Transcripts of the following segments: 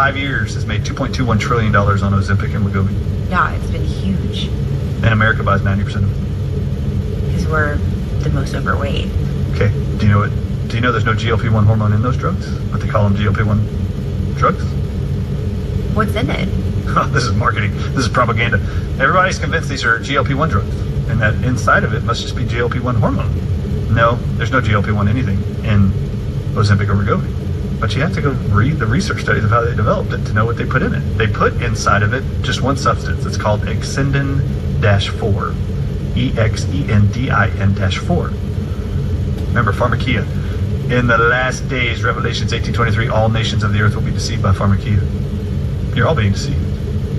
5 years has made $2.21 trillion on Ozempic and Wegovy. Yeah, it's been huge. And America buys 90% of it. Because we're the most overweight. Okay, do you know there's no GLP-1 hormone in those drugs? But they call them GLP-1 drugs? What's in it? This is marketing. This is propaganda. Everybody's convinced these are GLP-1 drugs, and that inside of it must just be GLP-1 hormone. No, there's no GLP-1 anything in Ozempic or Wegovy. But you have to go read the research studies of how they developed it to know what they put in it. They put inside of it just one substance. It's called Exendin-4. EXENDIN-4. Remember, pharmakia. In the last days, Revelations 18:23, all nations of the earth will be deceived by pharmakia. You're all being deceived.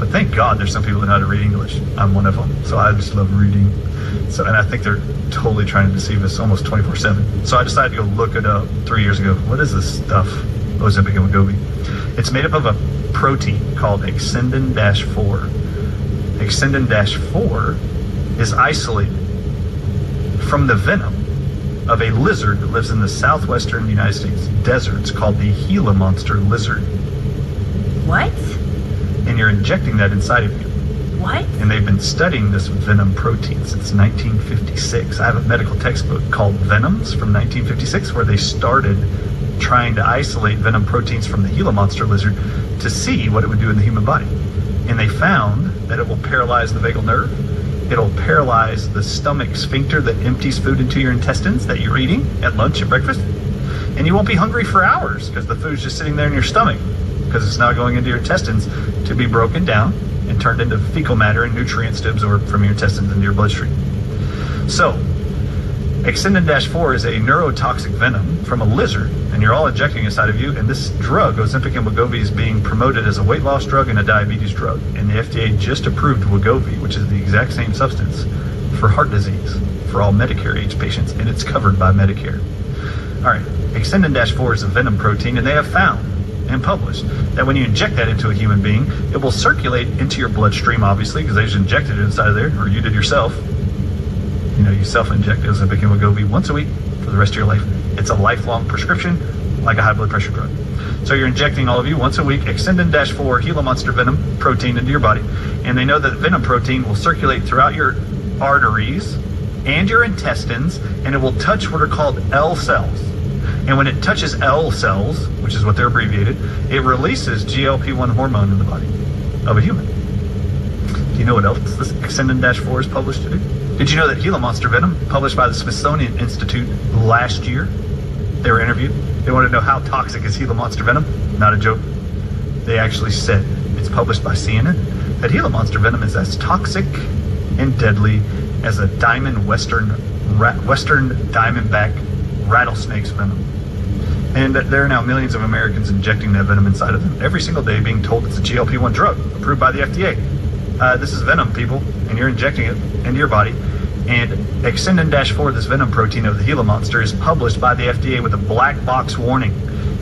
But thank God there's some people that know how to read English. I'm one of them. So I just love reading. And I think they're totally trying to deceive us almost 24/7. So I decided to go look it up 3 years ago. What is this stuff? Ozempic and Wegovy. It's made up of a protein called Exendin-4. Exendin-4 is isolated from the venom of a lizard that lives in the southwestern United States deserts called the Gila monster lizard. What? And you're injecting that inside of you. What? And they've been studying this venom protein since 1956. I have a medical textbook called Venoms from 1956 where they started trying to isolate venom proteins from the Gila monster lizard to see what it would do in the human body. And they found that it will paralyze the vagal nerve. It'll paralyze the stomach sphincter that empties food into your intestines that you're eating at lunch and breakfast. And you won't be hungry for hours because the food's just sitting there in your stomach because it's not going into your intestines to be broken down and turned into fecal matter and nutrients to absorb from your intestines into your bloodstream. So, Exendin-4 is a neurotoxic venom from a lizard, and you're all injecting inside of you, and this drug, Ozempic and Wegovy, is being promoted as a weight loss drug and a diabetes drug. And the FDA just approved Wegovy, which is the exact same substance, for heart disease for all Medicare-age patients, and it's covered by Medicare. All right, Exendin-4 is a venom protein, and they have found and published that when you inject that into a human being, it will circulate into your bloodstream, obviously, because they just injected it inside of there, or you did yourself. You self-inject Ozempic and Wegovy once a week for the rest of your life. It's a lifelong prescription, like a high blood pressure drug. So you're injecting all of you once a week Exendin-4 Gila monster venom protein into your body, and they know that venom protein will circulate throughout your arteries and your intestines, and it will touch what are called L cells. And when it touches L cells, which is what they're abbreviated, it releases GLP-1 hormone in the body of a human. Do you know what else this Exendin-4 is published to do? Did you know that Gila monster venom, published by the Smithsonian Institute last year, they were interviewed. They wanted to know how toxic is Gila monster venom. Not a joke. They actually said, it's published by CNN, that Gila monster venom is as toxic and deadly as a western diamondback rattlesnake's venom. And there are now millions of Americans injecting that venom inside of them every single day, being told it's a GLP-1 drug approved by the FDA. This is venom, people, and you're injecting it into your body. And Exendin-4, this venom protein of the Gila monster, is published by the FDA with a black box warning.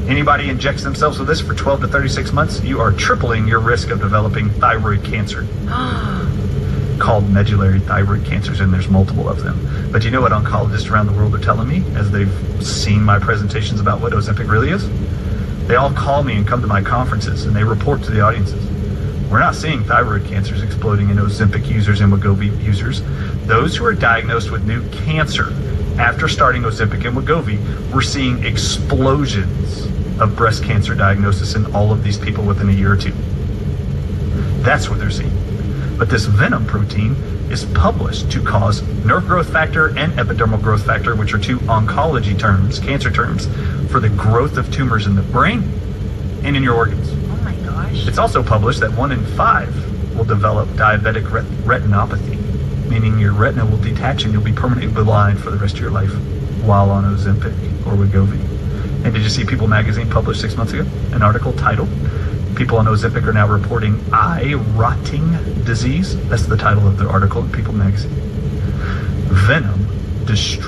Anybody injects themselves with this for 12 to 36 months, you are tripling your risk of developing thyroid cancer. Called medullary thyroid cancers, and there's multiple of them. But you know what oncologists around the world are telling me as they've seen my presentations about what Ozempic really is? They all call me and come to my conferences, and they report to the audiences. We're not seeing thyroid cancers exploding in Ozempic users and Wegovy users. Those who are diagnosed with new cancer after starting Ozempic and Wegovy, we're seeing explosions of breast cancer diagnosis in all of these people within a year or two. That's what they're seeing. But this venom protein is published to cause nerve growth factor and epidermal growth factor, which are two oncology terms, cancer terms, for the growth of tumors in the brain and in your organs. It's also published that 1 in 5 will develop diabetic retinopathy, meaning your retina will detach and you'll be permanently blind for the rest of your life while on Ozempic or Wegovy. And did you see People magazine published 6 months ago an article titled, "People on Ozempic are now reporting eye rotting disease"? That's the title of the article in People magazine. Venom destroys